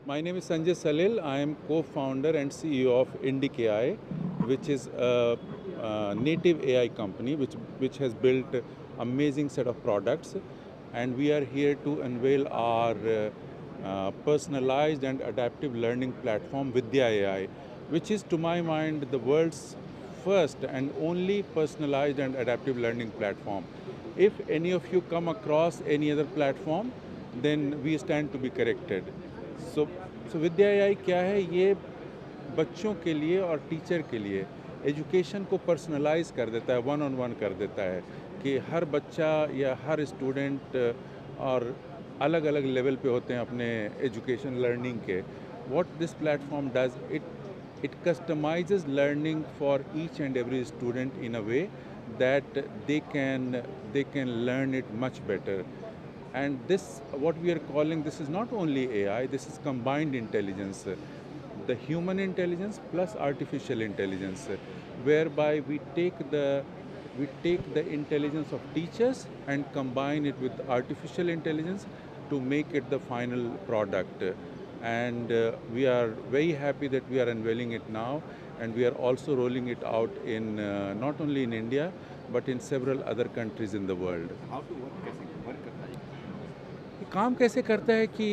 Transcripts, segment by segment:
My name is Sanjay Salil. I am co-founder and CEO of IndiKI, which is a native AI company which has built amazing set of products, and we are here to unveil our personalized and adaptive learning platform Vidya AI, which is to my mind the world's first and only personalized and adaptive learning platform. If any of you come across any other platform, then we stand to be corrected. So Vidya AI क्या है? ये बच्चों के लिए और teacher के लिए education को पर्सनलाइज कर देता है, वन ऑन वन कर देता है कि हर बच्चा या हर स्टूडेंट और अलग अलग लेवल पे होते हैं अपने एजुकेशन लर्निंग के. What this platform does, it customizes learning for each and every student in a way that they can learn it much better. And this, what we are calling, this is not only AI, this is combined intelligence, the human intelligence plus artificial intelligence, whereby we take the intelligence of teachers and combine it with artificial intelligence to make it the final product. And we are very happy that we are unveiling it now, and we are also rolling it out in not only in India but in several other countries in the world. How to work कैसे work करता है ये काम कैसे करता है कि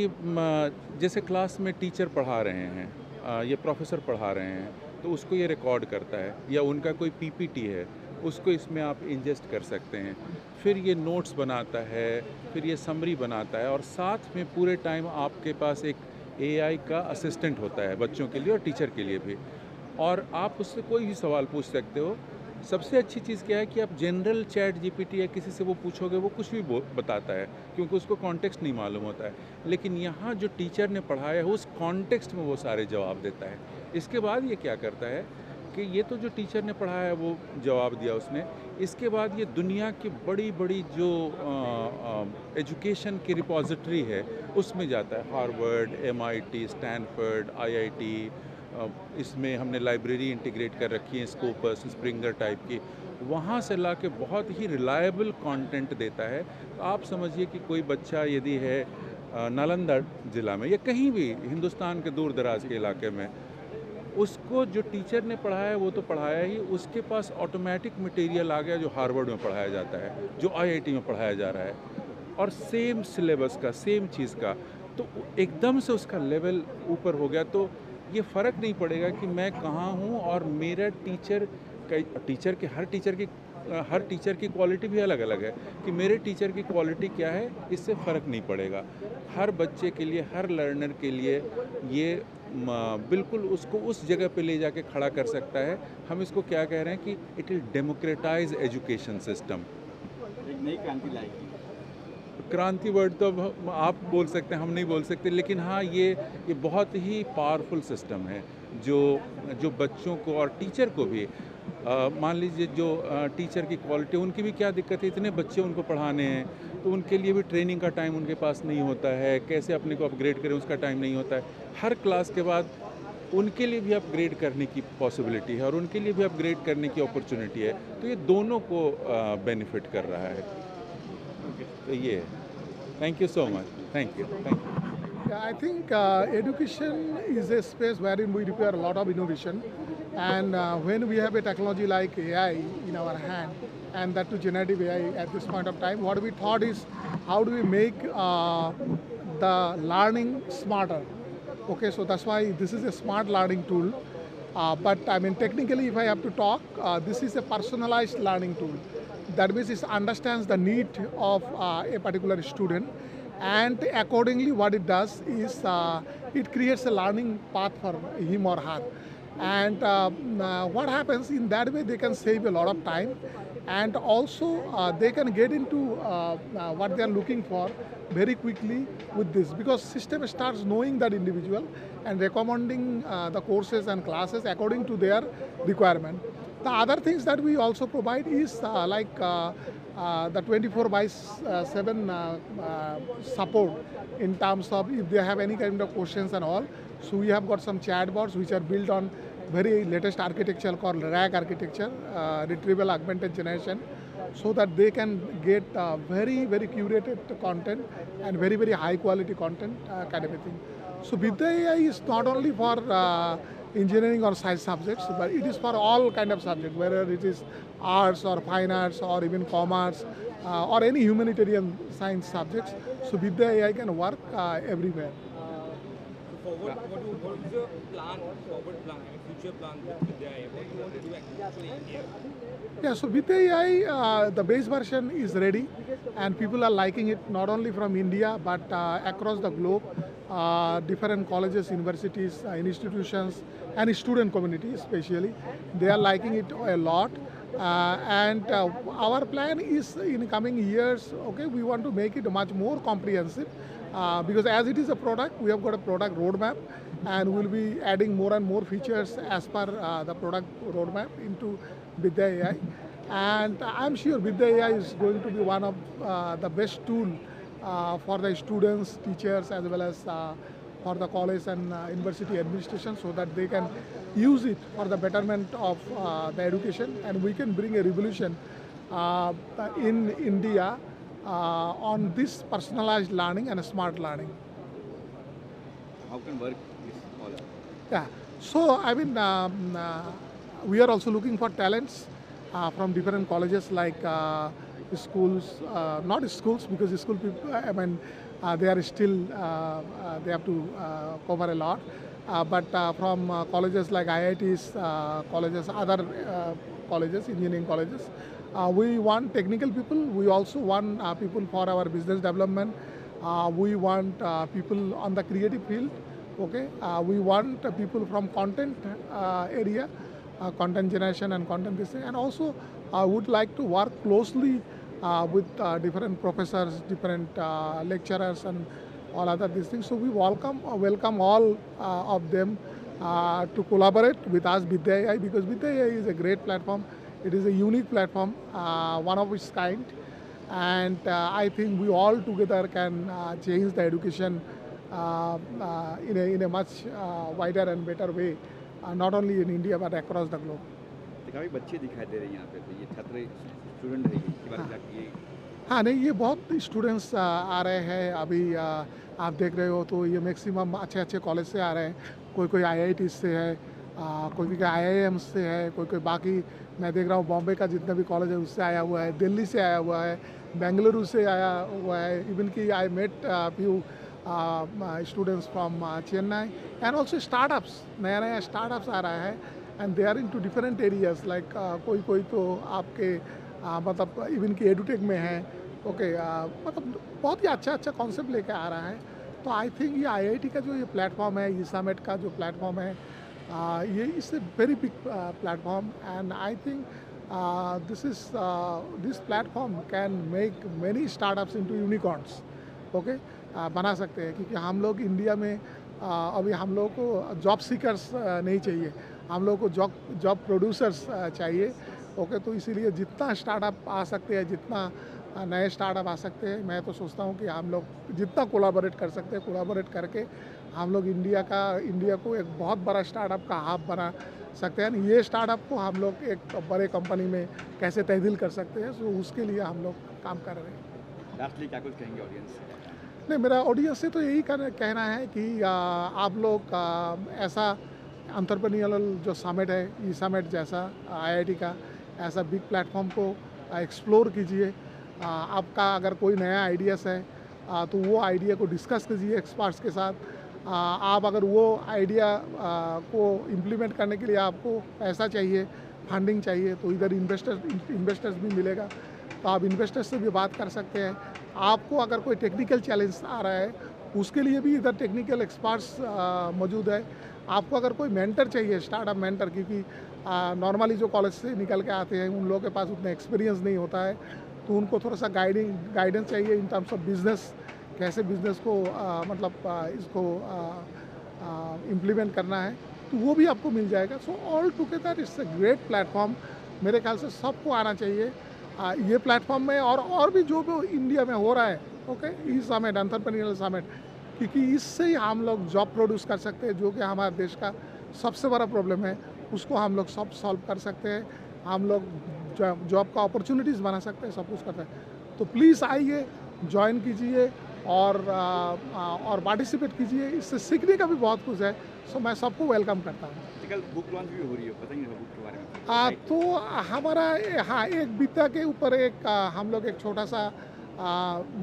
जैसे क्लास में टीचर पढ़ा रहे हैं या प्रोफेसर पढ़ा रहे हैं, तो उसको ये रिकॉर्ड करता है, या उनका कोई पीपीटी है उसको इसमें आप इंजेस्ट कर सकते हैं, फिर ये नोट्स बनाता है, फिर ये समरी बनाता है, और साथ में पूरे टाइम आपके पास एक एआई का असिस्टेंट होता है बच्चों के लिए और टीचर के लिए भी, और आप उससे कोई भी सवाल पूछ सकते हो. सबसे अच्छी चीज़ क्या है कि आप जनरल चैट जीपीटी या किसी से वो पूछोगे, वो कुछ भी बताता है, क्योंकि उसको कॉन्टेक्स्ट नहीं मालूम होता है. लेकिन यहाँ जो टीचर ने पढ़ाया है उस कॉन्टेक्स्ट में वो सारे जवाब देता है. इसके बाद ये क्या करता है कि ये तो जो टीचर ने पढ़ाया है वो जवाब दिया उसने, इसके बाद ये दुनिया की बड़ी बड़ी जो एजुकेशन की रिपॉजिटरी है उसमें जाता है. हार्वर्ड, एमआईटी, स्टैनफोर्ड, आईआईटी, इसमें हमने लाइब्रेरी इंटीग्रेट कर रखी है, स्कोपस, स्प्रिंगर टाइप की, वहाँ से ला के बहुत ही रिलायबल कंटेंट देता है. तो आप समझिए कि कोई बच्चा यदि है नालंदा ज़िला में या कहीं भी हिंदुस्तान के दूर दराज के इलाके में, उसको जो टीचर ने पढ़ाया है वो तो पढ़ाया ही, उसके पास ऑटोमेटिक मटेरियल आ गया जो हार्वर्ड में पढ़ाया जाता है, जो आईआईटी में पढ़ाया जा रहा है, और सेम सिलेबस का, सेम चीज़ का, तो एकदम से उसका लेवल ऊपर हो गया. तो ये फ़र्क नहीं पड़ेगा कि मैं कहाँ हूँ, और मेरा टीचर के हर टीचर की क्वालिटी भी अलग अलग है, कि मेरे टीचर की क्वालिटी क्या है, इससे फ़र्क नहीं पड़ेगा. हर बच्चे के लिए, हर लर्नर के लिए ये बिल्कुल उसको उस जगह पे ले जाके खड़ा कर सकता है. हम इसको क्या कह रहे हैं कि it will democratise education system. एक नई क्रांति लाएगी. क्रांति वर्ड तो अब आप बोल सकते हैं, हम नहीं बोल सकते, लेकिन हाँ ये बहुत ही पावरफुल सिस्टम है जो बच्चों को और टीचर को भी, मान लीजिए जो टीचर की क्वालिटी, उनकी भी क्या दिक्कत है, इतने बच्चे उनको पढ़ाने हैं, तो उनके लिए भी ट्रेनिंग का टाइम उनके पास नहीं होता है, कैसे अपने को अपग्रेड करें उसका टाइम नहीं होता है. हर क्लास के बाद उनके लिए भी अपग्रेड करने की पॉसिबिलिटी है और उनके लिए भी अपग्रेड करने की अपॉर्चुनिटी है. तो ये दोनों को बेनिफिट कर रहा है. तो ये thank you so much. Thank you. Yeah, I think education is a space wherein we require a lot of innovation, and when we have a technology like AI in our hand, and that to generative AI at this point of time, what we thought is how do we make the learning smarter? Okay, so that's why this is a smart learning tool. But I mean, technically, if I have to talk, this is a personalized learning tool. That means it understands the need of a particular student, and accordingly what it does is it creates a learning path for him or her. And what happens in that way, they can save a lot of time, and also they can get into what they are looking for very quickly with this, because system starts knowing that individual and recommending the courses and classes according to their requirement. The other things that we also provide is like the 24/7 support in terms of if they have any kind of questions and all. So we have got some chatbots which are built on very latest architecture called RAG architecture, retrieval augmented generation, so that they can get very curated content and very high quality content kind of a thing. So Vidya AI is not only for engineering or science subjects, but it is for all kind of subjects, whether it is arts or fine arts or even commerce or any humanitarian science subjects. So Vidya AI can work everywhere. Forward, what is your plan, forward plan, future plan with Vidya AI? What do you want to do actually in India? Yeah, so with AI, the base version is ready, and people are liking it not only from India but across the globe. Different colleges, universities, institutions, and student community especially, they are liking it a lot. And our plan is in coming years, okay, we want to make it much more comprehensive because as it is a product, we have got a product roadmap, and we'll be adding more and more features as per the product roadmap into Vidya AI. And I'm sure Vidya AI is going to be one of the best tool for the students, teachers, as well as for the college and university administration, so that they can use it for the betterment of the education, and we can bring a revolution in India on this personalized learning and smart learning. How can work this all? Yeah. So I mean, we are also looking for talents from different colleges like schools, not schools because school people, I mean, they are still they have to cover a lot, but from colleges like IITs, colleges, other colleges, engineering colleges. We want technical people. We also want people for our business development. We want people on the creative field. Okay, we want people from content area, content generation and content this thing, and also would like to work closely with different professors, different lecturers, and all other these things. So we welcome all of them to collaborate with us, Vidya AI, because Vidya AI is a great platform. It is a unique platform, one of its kind, and I think we all together can change the education in a much wider and better way, not only in India but across the globe. काफी बच्चे दिखाई दे रहे हैं यहाँ पे, तो ये छात्र स्टूडेंट है ये बार ये हाँ नहीं, ये बहुत स्टूडेंट्स आ रहे हैं अभी। आप देख रहे हो तो ये मैक्सिमम अच्छे अच्छे कॉलेज से आ रहे हैं। कोई कोई IIT से है, कोई कोई IIM से है, कोई कोई बाकी मैं देख रहा हूँ बॉम्बे का जितना भी कॉलेज है उससे आया हुआ है, दिल्ली से आया हुआ है, बेंगलुरु से आया हुआ है, इवन कि I met few students from Chennai and also startups, नया नया स्टार्टअप्स आ रहा है, and they are into different areas like कोई कोई तो आपके मतलब इवन की एडुटेक में है। ओके, मतलब बहुत ही अच्छा अच्छा कॉन्सेप्ट लेके आ रहा है। तो आई थिंक ये IIT का जो ये प्लेटफॉर्म है, ईसामेट का जो प्लेटफॉर्म है, ये इस very big platform, and I think this platform can make many startups into unicorns. Okay, बना सकते हैं, क्योंकि हम लोग इंडिया में अभी हम लोग को जॉब सीकर्स नहीं चाहिए, हम लोग को जॉब प्रोड्यूसर्स चाहिए। ओके, तो इसीलिए जितना स्टार्टअप आ सकते हैं, जितना नए स्टार्टअप आ सकते हैं, मैं तो सोचता हूँ कि हम लोग जितना कोलाबोरेट कर सकते हैं, कोलाबोरेट करके हम लोग इंडिया को एक बहुत बड़ा स्टार्टअप का हब बना सकते हैं। ये स्टार्टअप को हम लोग एक बड़े कंपनी में कैसे तब्दील कर सकते हैं, तो उसके लिए हम लोग काम कर रहे हैं। लास्टली क्या कुछ कहेंगे ऑडियंस? नहीं, मेरा ऑडियंस से तो यही कहना है कि आप लोग ऐसा एंटरप्रेन्योरियल जो समिट है, ई समिट जैसा IIT का ऐसा बिग प्लेटफॉर्म को एक्सप्लोर कीजिए। आपका अगर कोई नया आइडियाज़ है तो वो आइडिया को डिस्कस कीजिए एक्सपर्ट्स के साथ। आप अगर वो आइडिया को इम्प्लीमेंट करने के लिए आपको पैसा चाहिए, फंडिंग चाहिए, तो इधर इन्वेस्टर्स भी मिलेगा, तो आप इन्वेस्टर्स से भी बात कर सकते हैं। आपको अगर कोई टेक्निकल चैलेंज आ रहा है, उसके लिए भी इधर टेक्निकल एक्सपर्ट्स मौजूद है। आपको अगर कोई मेंटर चाहिए, स्टार्टअप मेंटर, क्योंकि नॉर्मली जो कॉलेज से निकल के आते हैं उन लोगों के पास उतना एक्सपीरियंस नहीं होता है, तो उनको थोड़ा सा गाइडेंस चाहिए इन टर्म्स ऑफ बिजनेस, कैसे बिजनेस को इसको इम्प्लीमेंट करना है, तो वो भी आपको मिल जाएगा। So all together it's a great platform. मेरे ख्याल से सबको आना चाहिए ये प्लेटफॉर्म में, और भी जो इंडिया में हो रहा है। ओके, ई समिट, एंटरप्रेन्योरियल समिट, क्योंकि इससे ही हम लोग जॉब प्रोड्यूस कर सकते हैं, जो कि हमारे देश का सबसे बड़ा प्रॉब्लम है, उसको हम लोग सब सॉल्व कर सकते हैं। हम लोग जॉब का अपॉर्चुनिटीज़ बना सकते हैं, सब कुछ करते हैं। तो प्लीज़ आइए, ज्वाइन कीजिए, और पार्टिसिपेट कीजिए, इससे सीखने का भी बहुत कुछ है। सो मैं सबको वेलकम करता हूँ। कल बुक लॉन्च भी हो रही है, बताइए बुक के बारे में। तो हमारा हाँ, एक विद्या के ऊपर एक हम लोग एक छोटा सा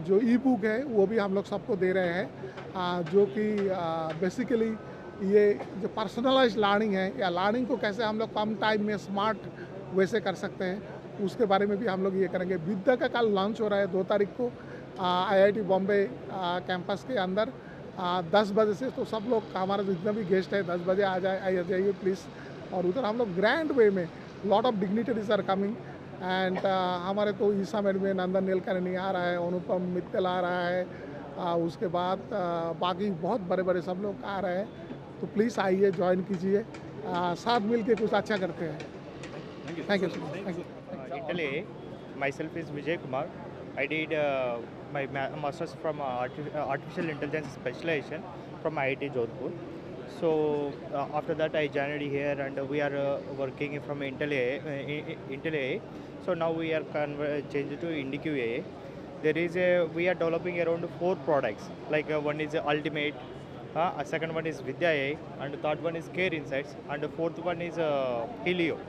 जो ई बुक है वो भी हम लोग सबको दे रहे हैं, जो कि बेसिकली ये जो पर्सनलाइज लर्निंग है या लर्निंग को कैसे हम लोग कम टाइम में स्मार्ट वैसे कर सकते हैं, उसके बारे में भी हम लोग ये करेंगे। विद्या का कल लॉन्च हो रहा है 2 तारीख को IIT बॉम्बे कैंपस के अंदर 10 बजे से। तो सब लोग, हमारा जितना भी गेस्ट है 10 बजे आ जाइए प्लीज़। और उधर हम लोग ग्रैंड वे में lot of dignitaries are coming and हमारे तो ईसा मेड में नंदन नीलकर्णी आ रहा है, अनुपम मित्तल आ रहा है, उसके बाद बाकी बहुत बड़े बड़े सब लोग आ रहे हैं। तो प्लीज़ आइए, ज्वाइन कीजिए, साथ मिल के कुछ अच्छा करते हैं। Thank you so much. Thank you. Italy. Myself is Vijay Kumar. I did my master's from artificial intelligence specialization from IIT Jodhpur. So after that I joined here and we are working from Intel AI. So now we are changed to IndiQ AI. We are developing around 4 products. Like one is Ultimate, a second one is Vidya AI, and the third one is Care Insights, and the fourth one is Helio.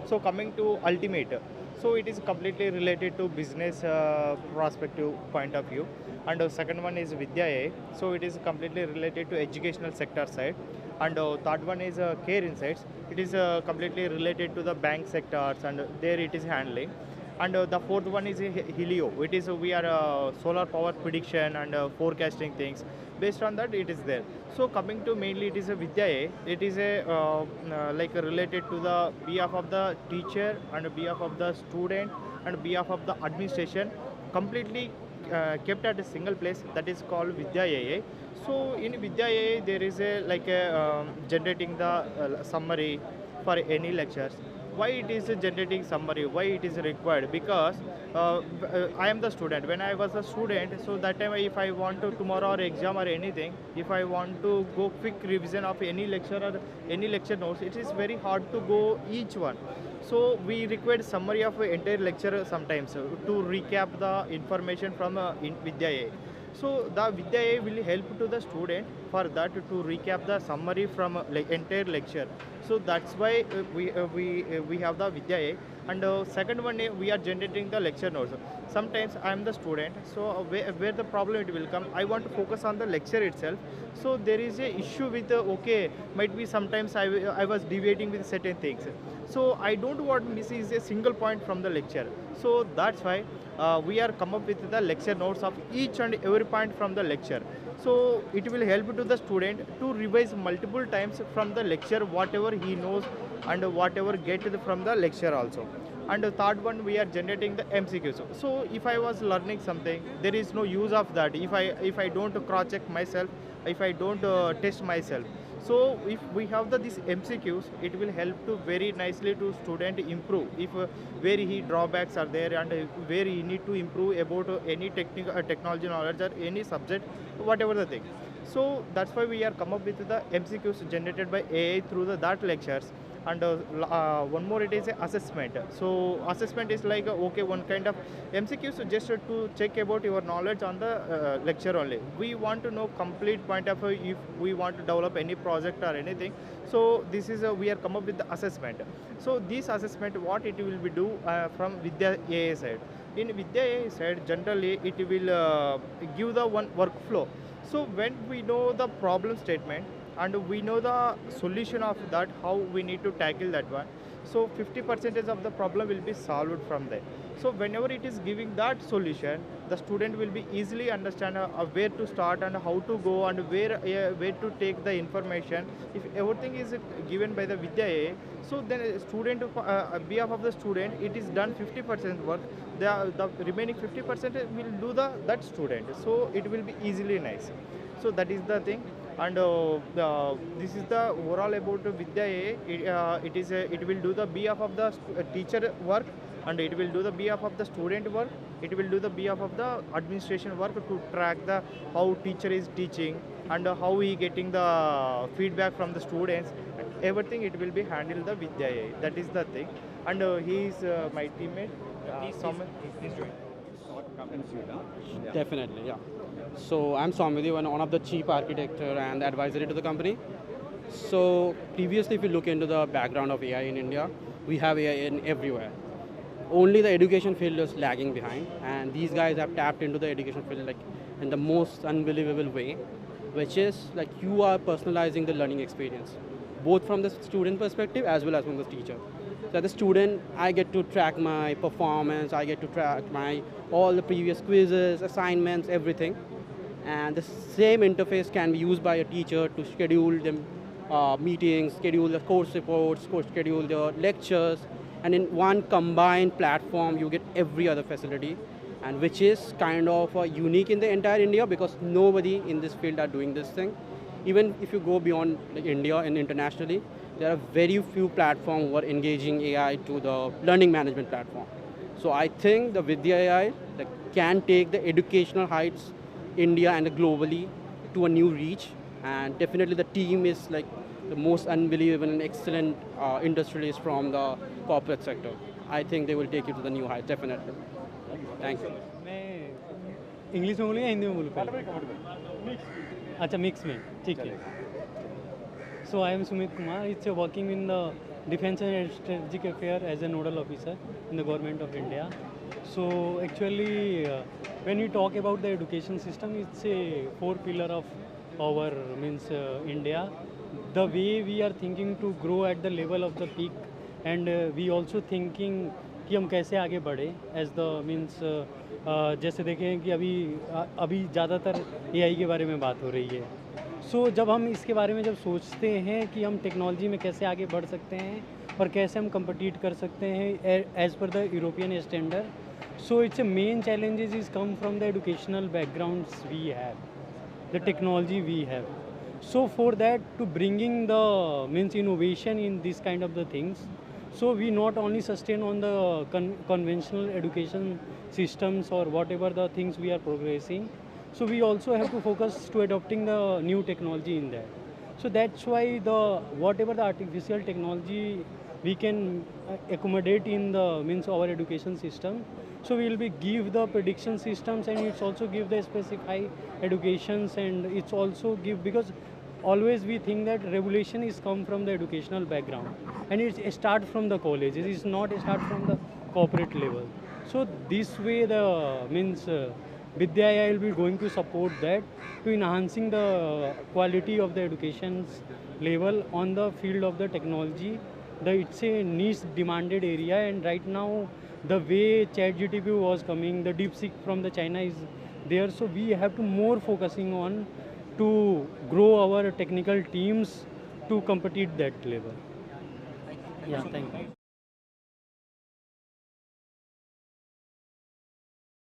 So coming to Ultimate, so it is completely related to business perspective point of view, and the second one is Vidya AI, so it is completely related to educational sector side, and third one is Care Insights. It is completely related to the bank sectors, and there it is handling. And the fourth one is Helio. It is we are solar power prediction and forecasting things. Based on that, it is there. So coming to mainly, it is a Vidya AI. It is a like related to the behalf of the teacher and behalf of the student and behalf of the administration, completely kept at a single place. That is called Vidya AI. So in Vidya AI, there is a like a generating the summary for any lectures. Why it is generating summary, why it is required? Because I am the student. When I was a student, so that time if I want to tomorrow or exam or anything, if I want to go quick revision of any lecture or any lecture notes, it is very hard to go each one. So we required summary of entire lecture sometimes to recap the information from Vidya AI. So the Vidya AI will help to the student for that to recap the summary from like entire lecture. So that's why we have the Vidya AI. And second one, we are generating the lecture notes. Sometimes I am the student, so where the problem it will come, I want to focus on the lecture itself. So there is a issue with okay, might be sometimes I was deviating with certain things. So I don't want to miss is a single point from the lecture. So that's why we are come up with the lecture notes of each and every point from the lecture. So it will help to the student to revise multiple times from the lecture whatever he knows and whatever get from the lecture also. And the third one, we are generating the MCQs. So if I was learning something, there is no use of that if I don't cross check myself, if I don't test myself. So if we have this MCQs, it will help to very nicely to student improve if where he drawbacks are there and where he need to improve about any technical technology knowledge or any subject, whatever the thing. So that's why we are come up with the MCQs generated by AI through that lectures. And one more, it is a assessment. So assessment is like okay, one kind of MCQs just to check about your knowledge on the lecture only. We want to know complete point of view if we want to develop any project or anything. So this is we are come up with the assessment. So this assessment, what it will be do from Vidya AI side. In Vidya AI side, generally it will give the one workflow. So when we know the problem statement and we know the solution of that, how we need to tackle that one, so 50% of the problem will be solved from there. So whenever it is giving that solution, the student will be easily understand where to start and how to go and where to take the information. If everything is given by the Vidya AI, so then a student behalf of the student, it is done 50% work. The remaining 50% will do that student. So it will be easily nice. So that is the thing. And this is the overall about Vidya AI. It will do the behalf of the teacher work, and it will do the behalf of the student work. It will do the behalf of the administration work to track the how teacher is teaching and how he getting the feedback from the students. Everything it will be handled the Vidya AI. That is the thing. And he is my teammate. Please join. institute, huh? Yeah. Definitely, yeah. So I'm Soumya, one of the chief architecture and advisory to the company. So previously, if you look into the background of AI in India, we have AI in everywhere. Only the education field is lagging behind, and these guys have tapped into the education field like in the most unbelievable way, which is like you are personalizing the learning experience, both from the student perspective as well as from the teacher. So as a student, I get to track my performance, I get to track my all the previous quizzes, assignments, everything, and the same interface can be used by a teacher to schedule them meetings, schedule the course reports, schedule the lectures, and in one combined platform you get every other facility, and which is kind of unique in the entire India because nobody in this field are doing this thing. Even if you go beyond like India and internationally, there are very few platforms who are engaging AI to the learning management platform. So I think the Vidya AI like, can take the educational heights India and globally to a new reach. And definitely the team is like the most unbelievable and excellent industrialists from the corporate sector. I think they will take you to the new heights, definitely. Thank you. मैं English में बोलूँ या हिंदी में बोलूँ पहले? अच्छा mix में ठीक है. So I am Sumit Kumar. It's working in the Defence and Strategic Affairs as a nodal officer in the Government of India. So actually, when we talk about the education system, it's a four pillar of our India. The way we are thinking to grow at the level of the peak, and we also thinking कि हम कैसे आगे बढ़े as the जैसे देखें कि अभी ज़्यादातर एआई के बारे में बात हो रही है. सो जब हम इसके बारे में जब सोचते हैं कि हम टेक्नोलॉजी में कैसे आगे बढ़ सकते हैं और कैसे हम कम्पीट कर सकते हैं as per the European standard, so it's a main challenges is come from the educational backgrounds we have, the technology we have. So for that to bringing the innovation in this kind of the things, so we not only sustain on the conventional education systems or whatever the things we are progressing, so we also have to focus to adopting the new technology in that. So that's why the whatever the artificial technology we can accommodate in the our education system, so we will be give the prediction systems, and it's also give the specify educations, and it's also give, because always we think that regulation is come from the educational background, and it's start from the colleges, it's not start from the corporate level. So this way the Vidya AI will be going to support that, to enhancing the quality of the education's level on the field of the technology. It's a niche demanded area, and right now the way ChatGPT was coming, the DeepSeek from the China is there, so we have to more focusing on to grow our technical teams to compete that level. Yeah, thank you.